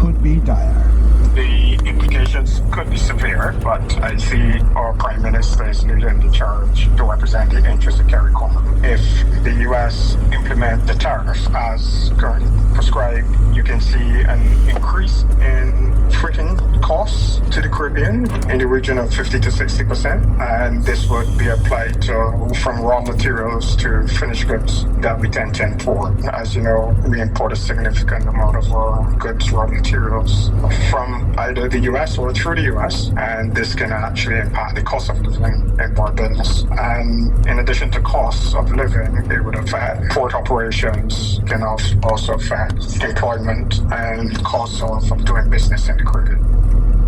could be dire. The implications could be severe, but I see our Prime Minister is leading the charge to represent the interests of CARICOM. If the U.S. implement the tariffs as currently prescribed, you can see an increase in freighting costs to the Caribbean in the region of 50 to 60%, and this would be applied to from raw materials to finished goods that we tend to import. As you know, we import a significant amount of goods, raw materials from either the U.S. or through the U.S., and this can actually impact the cost of living in Barbados. And in addition to costs of living, it would affect port operations, can also affect employment and costs of doing business in the Caribbean.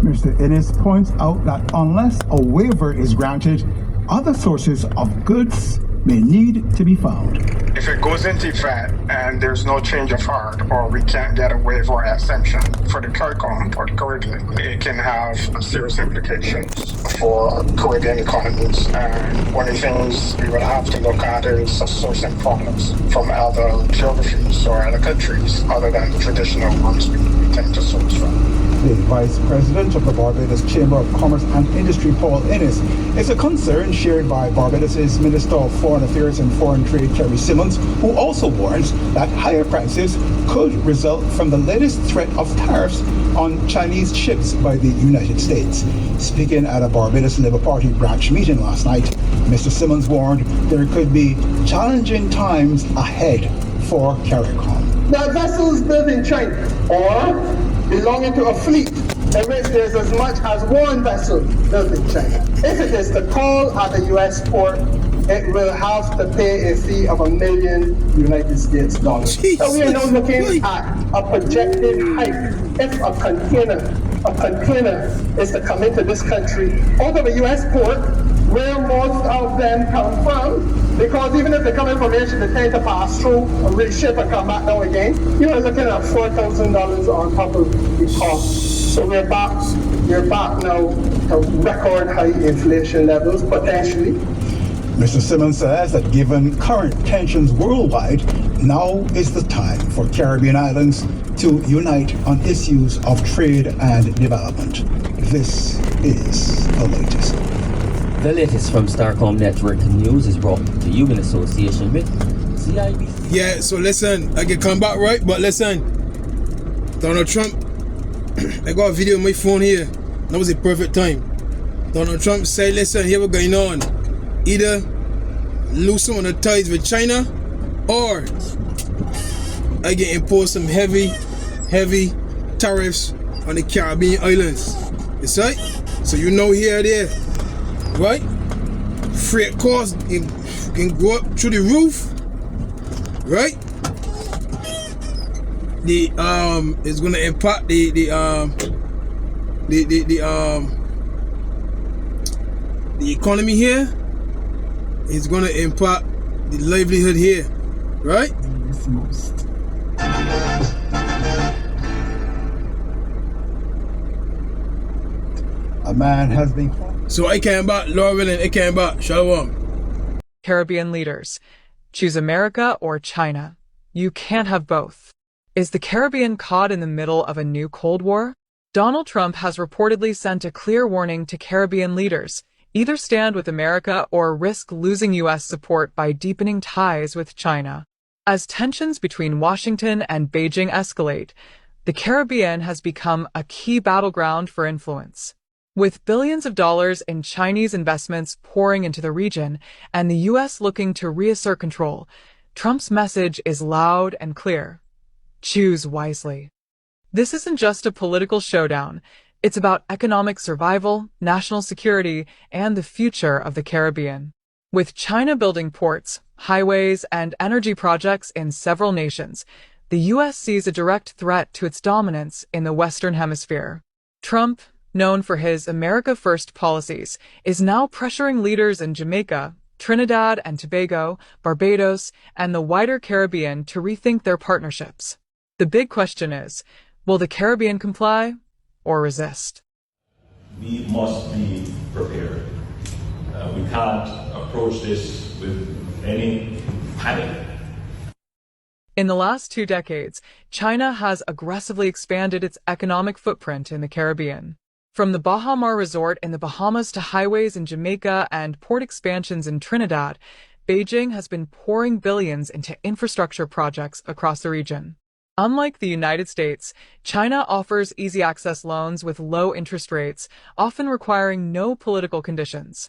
Mr. Innes points out that unless a waiver is granted, other sources of goods may need to be found. If it goes into effect and there's no change of heart, or we can't get a waiver or exemption for the CARICOM or the Caribbean, it can have serious implications for Caribbean economies. And one of the things we would have to look at is sourcing products from other geographies or other countries other than the traditional ones we tend to source from. The Vice President of the Barbados Chamber of Commerce and Industry, Paul Innes, is a concern shared by Barbados' Minister of Foreign Affairs and Foreign Trade, Kerry Simmons, who also warns that higher prices could result from the latest threat of tariffs on Chinese ships by the United States. Speaking at a Barbados Labour Party branch meeting last night, Mr. Simmons warned there could be challenging times ahead for CARICOM. Now, vessels built in China or belonging to a fleet in which there's as much as one vessel built in China. If it is to call at a U.S. port, it will have to pay a fee of $1 million United States dollars. So we are now looking at a projected hike. If a container is to come into this country out of a U.S. port, where most of them come from, because even if they come in from Asia, they tend to pass through a reship and come back down again. You are looking at $4,000 on top of the cost. So we're back now to record high inflation levels, potentially. Mr. Simmons says that given current tensions worldwide, now is the time for Caribbean islands to unite on issues of trade and development. This is the latest. The latest from Starcom Network News is brought to you in association with CIBC. Yeah, so listen, I can come back right, but listen, Donald Trump, I got a video on my phone here. That was a perfect time. Donald Trump said, listen, here what's going on. Either loosen on the ties with China, or I get impose some heavy tariffs on the Caribbean islands. It's right? So you know here there, right? Freight costs can go up through the roof, right? It's gonna impact the economy here. It's gonna impact the livelihood here, right? A man has been... So I came back, Laurel, and I came back. Shalom. Caribbean leaders, choose America or China. You can't have both. Is the Caribbean caught in the middle of a new Cold War? Donald Trump has reportedly sent a clear warning to Caribbean leaders. Either stand with America or risk losing U.S. support by deepening ties with China. As tensions between Washington and Beijing escalate, the Caribbean has become a key battleground for influence. With billions of dollars in Chinese investments pouring into the region and the U.S. looking to reassert control, Trump's message is loud and clear. Choose wisely. This isn't just a political showdown. It's about economic survival, national security, and the future of the Caribbean. With China building ports, highways, and energy projects in several nations, the U.S. sees a direct threat to its dominance in the Western Hemisphere. Trump, known for his America First policies, is now pressuring leaders in Jamaica, Trinidad and Tobago, Barbados, and the wider Caribbean to rethink their partnerships. The big question is, will the Caribbean comply or resist? We must be prepared. We can't approach this with any panic. In the last 2 decades, China has aggressively expanded its economic footprint in the Caribbean. From the Baha Mar Resort in the Bahamas to highways in Jamaica and port expansions in Trinidad, Beijing has been pouring billions into infrastructure projects across the region. Unlike the United States, China offers easy access loans with low interest rates, often requiring no political conditions.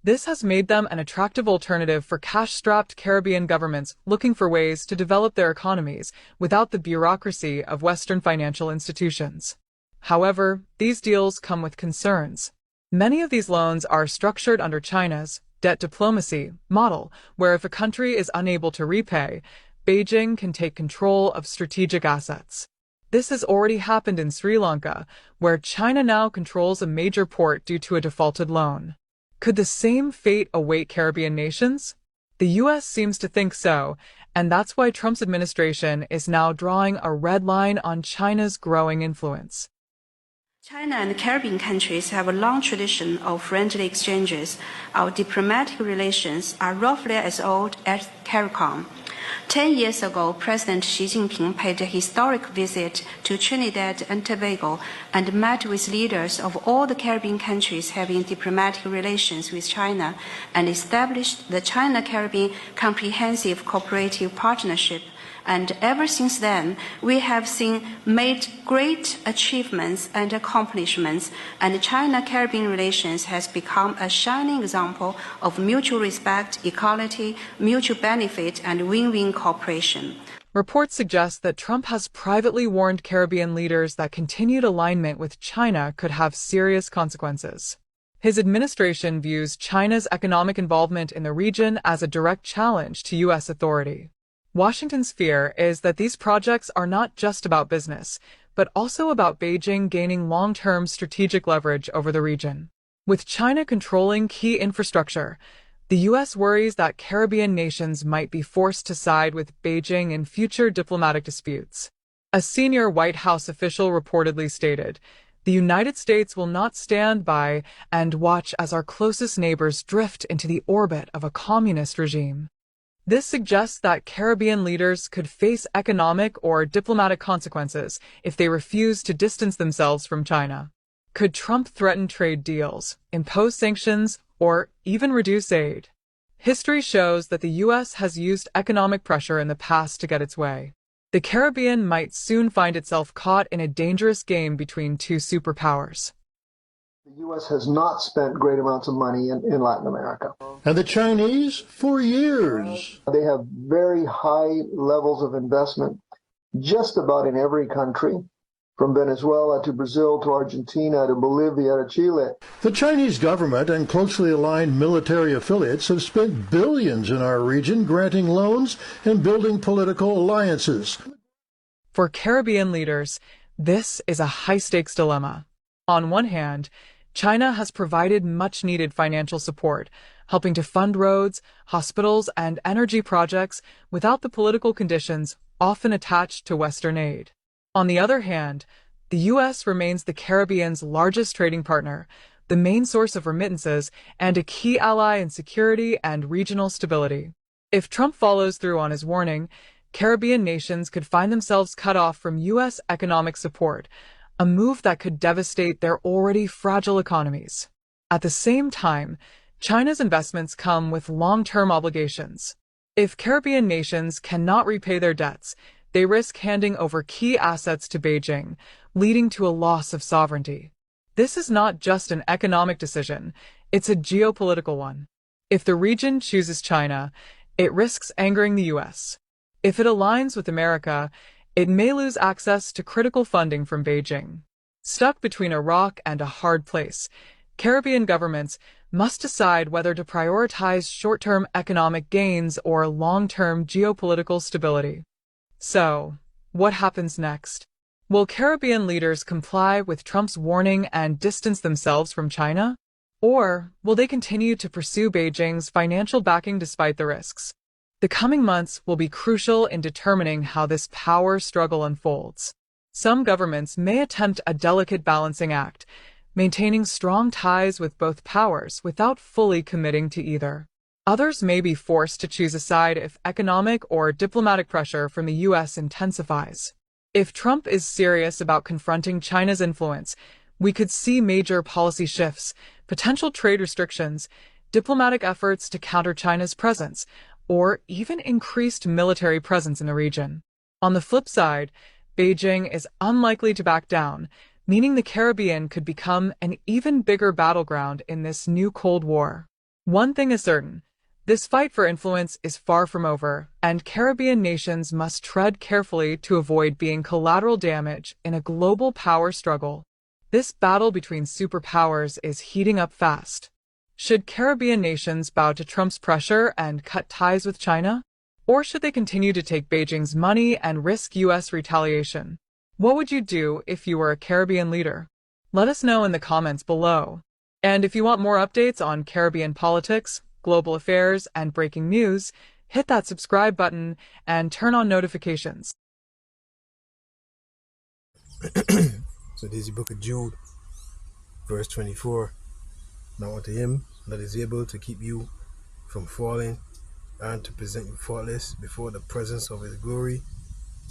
This has made them an attractive alternative for cash-strapped Caribbean governments looking for ways to develop their economies without the bureaucracy of Western financial institutions. However, these deals come with concerns. Many of these loans are structured under China's debt diplomacy model, where if a country is unable to repay, Beijing can take control of strategic assets. This has already happened in Sri Lanka, where China now controls a major port due to a defaulted loan. Could the same fate await Caribbean nations? The U.S. seems to think so, and that's why Trump's administration is now drawing a red line on China's growing influence. China and Caribbean countries have a long tradition of friendly exchanges. Our diplomatic relations are roughly as old as CARICOM. 10 years ago, President Xi Jinping paid a historic visit to Trinidad and Tobago and met with leaders of all the Caribbean countries having diplomatic relations with China and established the China-Caribbean Comprehensive Cooperative Partnership. And ever since then, we have made great achievements and accomplishments, and China-Caribbean relations has become a shining example of mutual respect, equality, mutual benefit, and win-win cooperation. Reports suggest that Trump has privately warned Caribbean leaders that continued alignment with China could have serious consequences. His administration views China's economic involvement in the region as a direct challenge to U.S. authority. Washington's fear is that these projects are not just about business, but also about Beijing gaining long-term strategic leverage over the region. With China controlling key infrastructure, the U.S. worries that Caribbean nations might be forced to side with Beijing in future diplomatic disputes. A senior White House official reportedly stated, "The United States will not stand by and watch as our closest neighbors drift into the orbit of a communist regime." This suggests that Caribbean leaders could face economic or diplomatic consequences if they refuse to distance themselves from China. Could Trump threaten trade deals, impose sanctions, or even reduce aid? History shows that the U.S. has used economic pressure in the past to get its way. The Caribbean might soon find itself caught in a dangerous game between two superpowers. The U.S. has not spent great amounts of money in Latin America. And the Chinese, for years. They have very high levels of investment just about in every country, from Venezuela to Brazil to Argentina to Bolivia to Chile. The Chinese government and closely aligned military affiliates have spent billions in our region granting loans and building political alliances. For Caribbean leaders, this is a high-stakes dilemma. On one hand, China has provided much-needed financial support, helping to fund roads, hospitals, and energy projects without the political conditions often attached to Western aid. On the other hand, the U.S. remains the Caribbean's largest trading partner, the main source of remittances, and a key ally in security and regional stability. If Trump follows through on his warning, Caribbean nations could find themselves cut off from U.S. economic support, a move that could devastate their already fragile economies. At the same time, China's investments come with long-term obligations. If Caribbean nations cannot repay their debts, they risk handing over key assets to Beijing, leading to a loss of sovereignty. This is not just an economic decision, it's a geopolitical one. If the region chooses China, it risks angering the U.S. If it aligns with America, it may lose access to critical funding from Beijing. Stuck between a rock and a hard place, Caribbean governments must decide whether to prioritize short-term economic gains or long-term geopolitical stability. So, what happens next? Will Caribbean leaders comply with Trump's warning and distance themselves from China? Or will they continue to pursue Beijing's financial backing despite the risks? The coming months will be crucial in determining how this power struggle unfolds. Some governments may attempt a delicate balancing act, maintaining strong ties with both powers without fully committing to either. Others may be forced to choose a side if economic or diplomatic pressure from the US intensifies. If Trump is serious about confronting China's influence, we could see major policy shifts, potential trade restrictions, diplomatic efforts to counter China's presence, or even increased military presence in the region. On the flip side, Beijing is unlikely to back down, meaning the Caribbean could become an even bigger battleground in this new Cold War. One thing is certain, this fight for influence is far from over, and Caribbean nations must tread carefully to avoid being collateral damage in a global power struggle. This battle between superpowers is heating up fast. Should Caribbean nations bow to Trump's pressure and cut ties with China? Or should they continue to take Beijing's money and risk US retaliation? What would you do if you were a Caribbean leader? Let us know in the comments below. And if you want more updates on Caribbean politics, global affairs, and breaking news, hit that subscribe button and turn on notifications. So this is the book of Jude, verse 24. Now unto him that is able to keep you from falling and to present you faultless before the presence of his glory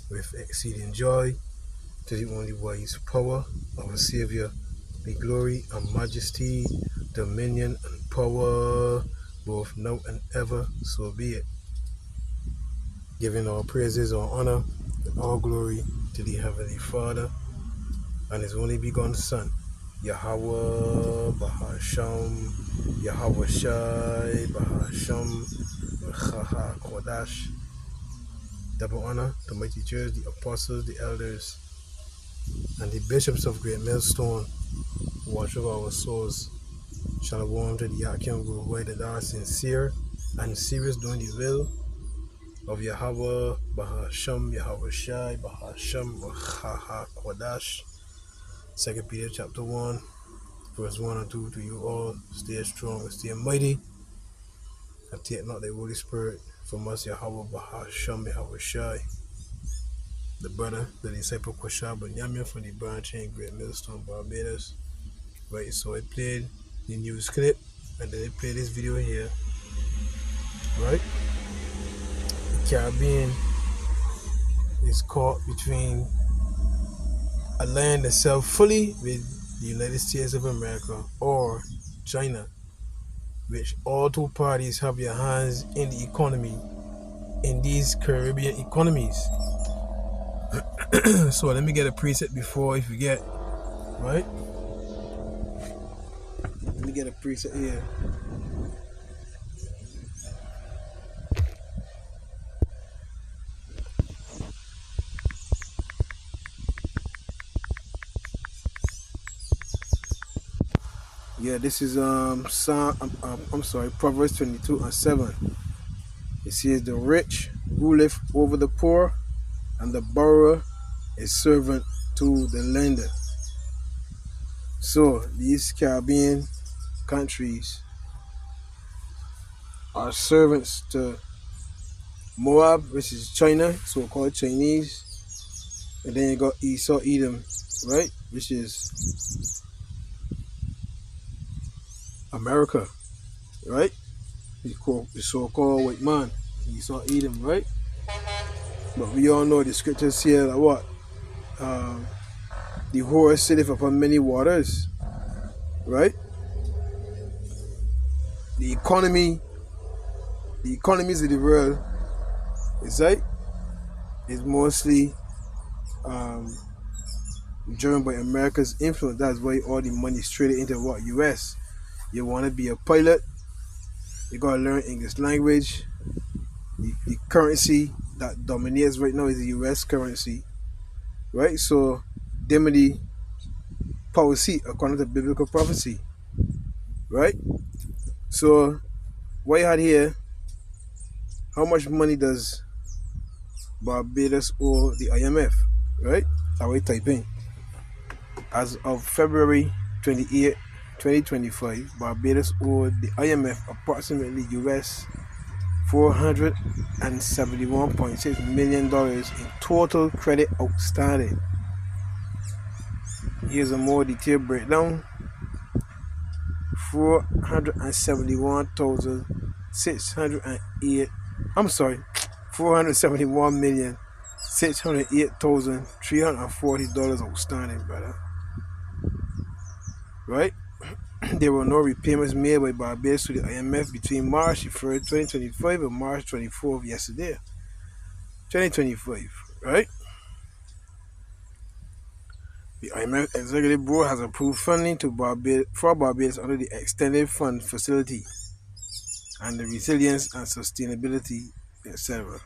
with exceeding joy, to the only wise power, our Savior, be glory and majesty, dominion and power, both now and ever, so be it. Giving all praises, all honor, and all glory to the Heavenly Father and his only begotten Son, Yahweh Bahasham, Yahweh Shai Bahasham, Chaha Kodash. Double honor to my teachers, the apostles, the elders, and the bishops of Great Millstone, who watch over our souls. Shalom to the Yakim Guru that are sincere and serious doing the will of Yahweh Bahasham, Yahweh Shai Bahasham, Chaha Kodash. 2 Peter chapter 1, verse 1 and 2, to you all, stay strong and stay mighty, and take not the Holy Spirit from us, Yahweh Bahasham, Yahweh Shai. The brother, the disciple Kwasha Banyamia from the branch in Great Millstone, Barbados. Right, so I played the news clip, and then I played this video here. Right? The Caribbean is caught between aligning itself fully with the United States of America or China, which all two parties have their hands in the economy, in these Caribbean economies. So let me get a preset before I forget, right? Let me get a preset here. Yeah, this is Proverbs 22:7. It says, the rich ruleth over the poor, and the borrower is servant to the lender. So these Caribbean countries are servants to Moab, which is China, so-called Chinese, and then you got Esau, Edom, right, which is America, right? The so-called white man, Esau, Edom, right? But we all know the scriptures here that what? The whore sitteth upon many waters, right? The economies of the world is mostly driven by America's influence. That's why all the money is traded into what? US. You want to be a pilot, you gotta learn English language. The currency that dominates right now is the US currency, right? So Dimity power seat according to biblical prophecy, right? So what you had here, how much money does Barbados owe the IMF, right? I will type in. As of February 28, 2025, Barbados owed the IMF approximately US $471.6 million in total credit outstanding. Here's a more detailed breakdown. 471,000 $471,608,340 outstanding, brother. Right? There were no repayments made by Barbados to the IMF between March 1st, 2025 and March 24th, yesterday, 2025, right? The IMF Executive Board has approved funding for Barbados under the Extended Fund Facility and the Resilience and Sustainability, etc.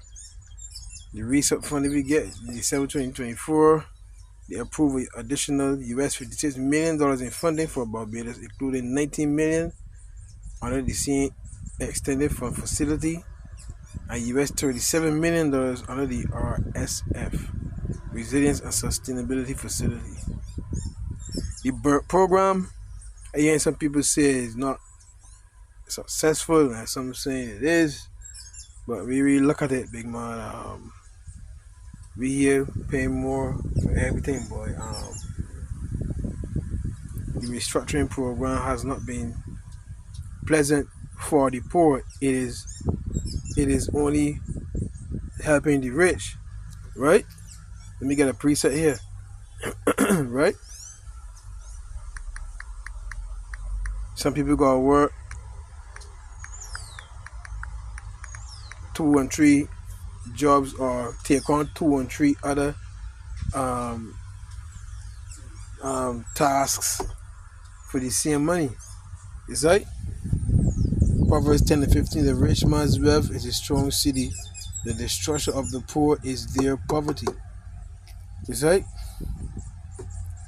The recent funding we get in December 2024, they approved additional US $56 million in funding for Barbados, including $19 million under the same Extended Fund Facility and US $37 million under the RSF, Resilience and Sustainability Facility. The BERT program, I hear some people say it's not successful, and some saying it is, but we really look at it, big man. We here paying more for everything, boy. The restructuring program has not been pleasant for the poor. It is only helping the rich, right? Let me get a preset here, right? Some people gotta work 2 and 3 jobs or take on 2 and 3 other tasks for the same money. Is right? Proverbs 10 and 15, the rich man's wealth is a strong city. The destruction of the poor is their poverty. Is right?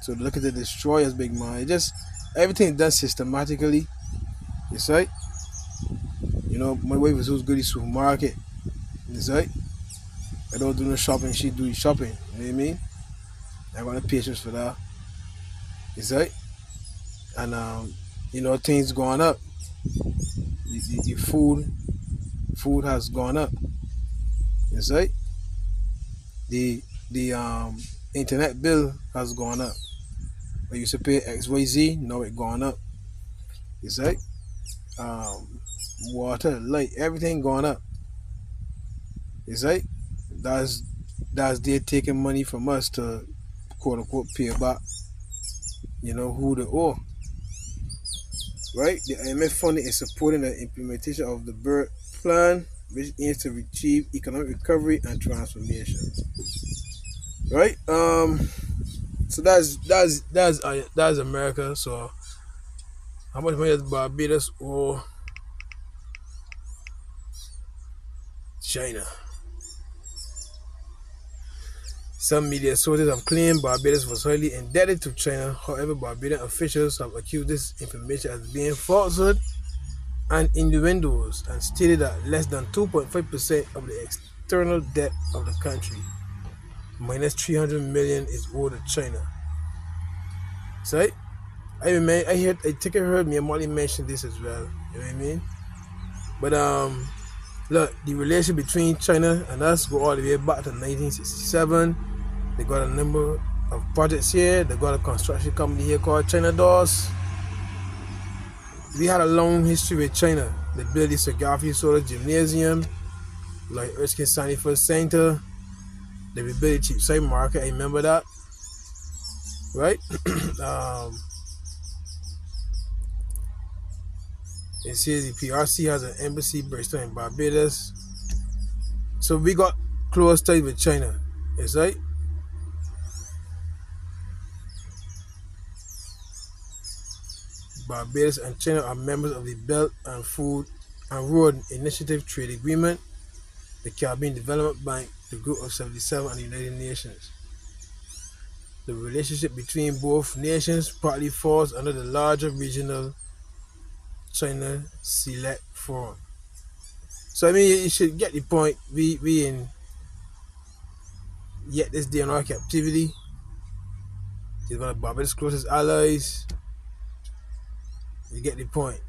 So look at the destroyers, big man. It just everything done systematically. Is right? You know, my wife is always good at the supermarket. Is right? I don't do no shopping, she do the shopping. You know what I mean? I got the patience for that. Is right? And you know, things going up. The food has gone up. Is right? The internet bill has gone up. I used to pay XYZ, now it gone up. Is right? Water, light, everything gone up. Is right? That's they taking money from us to quote unquote pay back, you know, who they owe. Right? The IMF funding is supporting the implementation of the BERT plan, which aims to achieve economic recovery and transformation. Right? So that's America. So how much money does Barbados owe China? Some media sources have claimed Barbados was highly indebted to China. However, Barbadian officials have accused this information as being falsehood and innuendos and stated that less than 2.5% of the external debt of the country, minus $300 million, is owed to China. So I think I heard me Molly mention this as well. You know what I mean? But look, the relationship between China and us go all the way back to 1967. They got a number of projects here. They got a construction company here called China Doors. We had a long history with China. They built the Garfield Solar Gymnasium, like Erskine Sanford Center. They rebuilt the Cheapside Market. I remember that. Right? It says the PRC has an embassy based in Barbados. So we got close ties with China. Is right? Barbados and China are members of the Belt and Food and Road Initiative Trade Agreement, the Caribbean Development Bank, the Group of 77, and the United Nations. The relationship between both nations partly falls under the larger regional China Select Forum. So I mean, you should get the point. We in yet this day in our captivity. He's one of Barbados' closest allies. You get the point.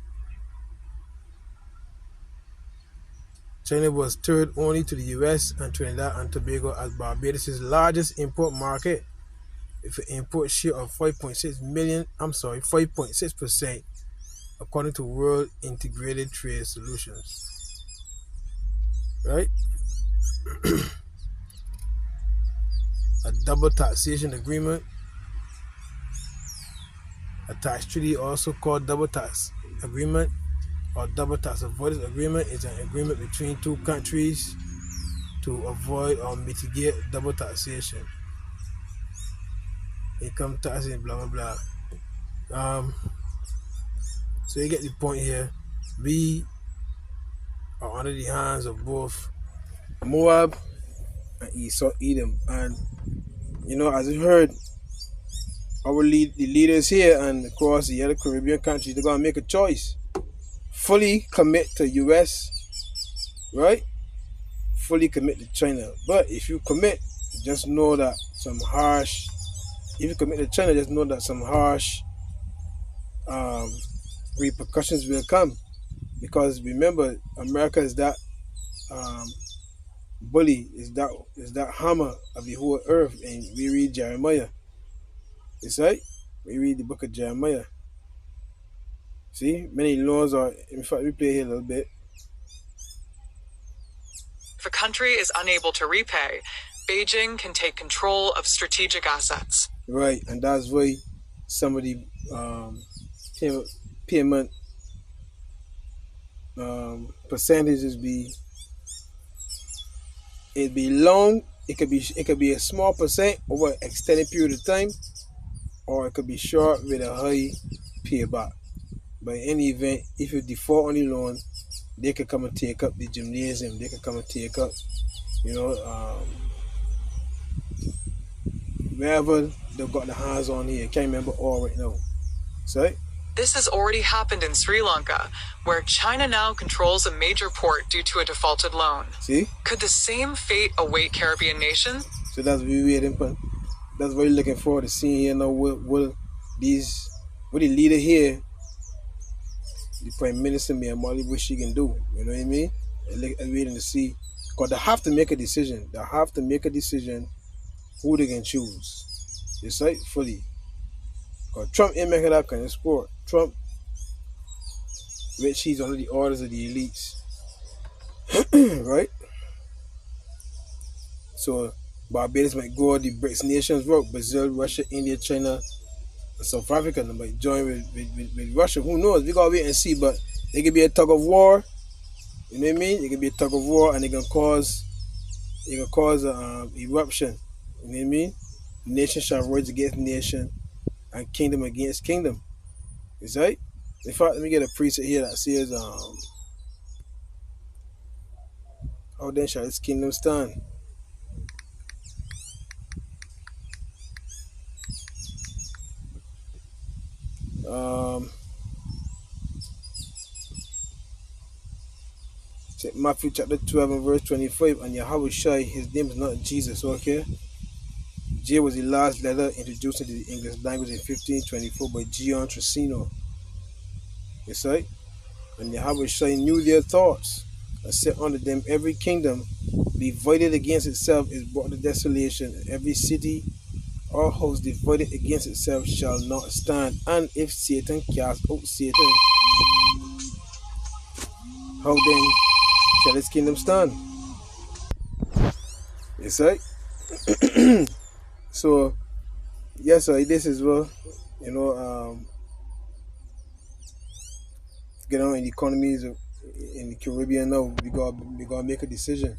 China was third only to the US and Trinidad and Tobago as Barbados' largest import market, with an import share of 5.6%, according to World Integrated Trade Solutions. right? A double taxation agreement. A tax treaty, also called double tax agreement or double tax avoidance agreement, is an agreement between two countries to avoid or mitigate double taxation, income taxing, blah blah blah. So you get the point here. We are under the hands of both Moab and Esau Edom, and as you heard, the leaders here and across the other Caribbean countries, they're gonna make a choice: fully commit to US, right? Fully commit to China. But if you commit, just know that some harsh. If you commit to China, just know that some harsh repercussions will come. Because remember, America is that bully, is that hammer of the whole earth. And we read Jeremiah. It's right. We read the book of Jeremiah. See, many laws are. In fact, we play here a little bit. If a country is unable to repay, Beijing can take control of strategic assets. Right, and that's why some of the payment percentages be long. It could be a small percent over an extended period of time, or it could be short with a high payback. But in any event, if you default on the loan, they could come and take up the gymnasium. They could come and take up, wherever they've got the hands on here. Can't remember all right now. So this has already happened in Sri Lanka, where China now controls a major port due to a defaulted loan. See? Could the same fate await Caribbean nations? So that's what we're waiting for. That's what we're looking forward to seeing here now. What the leader here, the Prime Minister, Mali, what she can do. You know what I mean? I'm waiting to see. Because they have to make a decision. They have to make a decision who they can choose. It's right, fully. Because Trump ain't making that kind of sport. Trump, which he's under the orders of the elites. Right? So Barbados might go the BRICS nations route. Brazil, Russia, India, China, and South Africa. They might join with Russia. Who knows? We gotta wait and see. But it could be a tug of war. You know what I mean? It could be a tug of war, and it can cause eruption. You know what I mean? Nation shall rise against nation, and kingdom against kingdom. Is right? In fact, let me get a preset here that says, "How then shall this kingdom stand?" Matthew chapter 12 and verse 25, and Yahweh Shai, his name is not Jesus, okay? J was the last letter introduced into the English language in 1524 by Gian Trissino. Yes, right? And Yahweh Shai knew their thoughts, and set unto them every kingdom divided against itself is brought to desolation, and every city or house divided against itself shall not stand. And if Satan cast out Satan, how then shall his kingdom stand? Yes, right? So, yes, sir, this is well, get on in the economies in the Caribbean now. We gotta make a decision.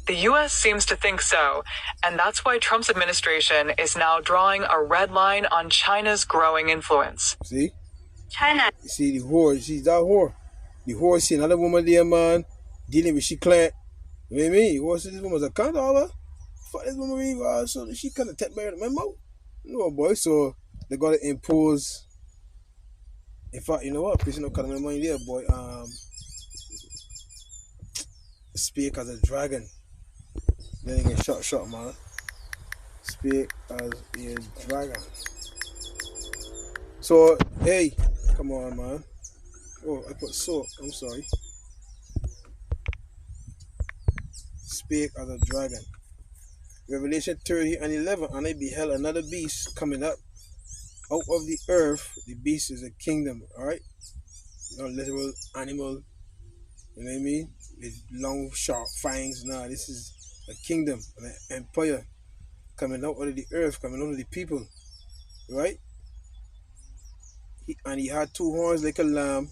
The U.S. seems to think so, and that's why Trump's administration is now drawing a red line on China's growing influence. See? China. You see the whore, she's that whore. The whore see another woman there, man, dealing with she client. You know what I mean? Whore see this woman's a cunt, all that. Fuck this woman, really, so she kind of take me out of my mouth. No, boy, so they gotta impose. In fact, you know what? Please, no kind of my mind there, boy. Speak as a dragon. Then you get shot, man. Speak as a dragon. So, hey, come on, man. Oh, I put soap. I'm sorry. Speak as a dragon. Revelation 30 and 11. And I beheld another beast coming up out of the earth. The beast is a kingdom, alright? Not literal animal. You know what I mean? with long, sharp fangs. Nah, this is a kingdom, an empire coming out of the earth, coming out of the people, right? And he had two horns like a lamb,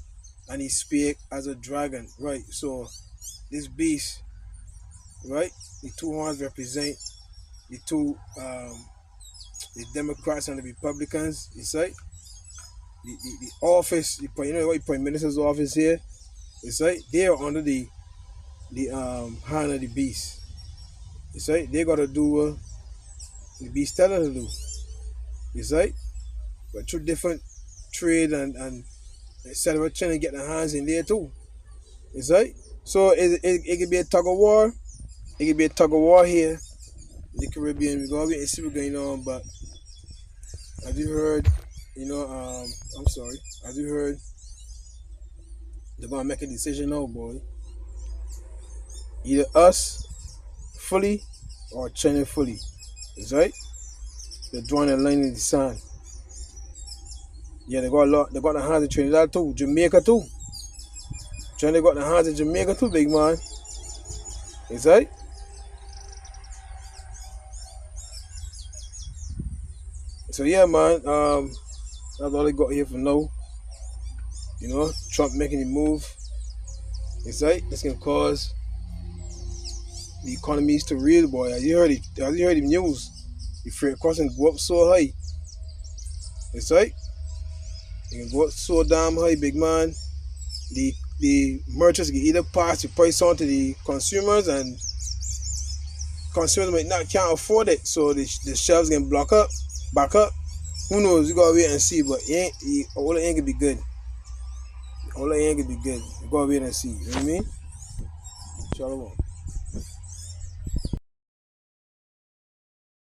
and he spake as a dragon, right? So this beast, right? The two horns represent the two, the Democrats and the Republicans. It's right. The office, you know what, Prime Minister's office here. It's right. They are under the hand of the beast. It's right. They gotta do what the beast tell them to do. It's right. But through different trade and etc. Trying to get their hands in there too. It's right. So it could be a tug of war. It could be a tug of war here in the Caribbean. We're gonna wait and see what's going on. But as you heard, I'm sorry. As you heard, they're gonna make a decision now, boy. Either us fully or China fully. Is right? They're drawing a line in the sand. Yeah, they got the hands in Trinidad too, Jamaica too. China got the hands in Jamaica too, big man. Is right? So yeah, man, that's all I got here for now. Trump making the move. It's right. This can cause the economies to reel, boy. As you heard the news, the freight crossing go up so high. It's right. It can go up so damn high, big man. The merchants can either pass the price on to the consumers, and consumers can't afford it, so the shelves can back up. Who knows? We gotta wait and see, but all it ain't gonna be good. All it ain't gonna be good. We gotta wait and see. You know what I mean? Shalom.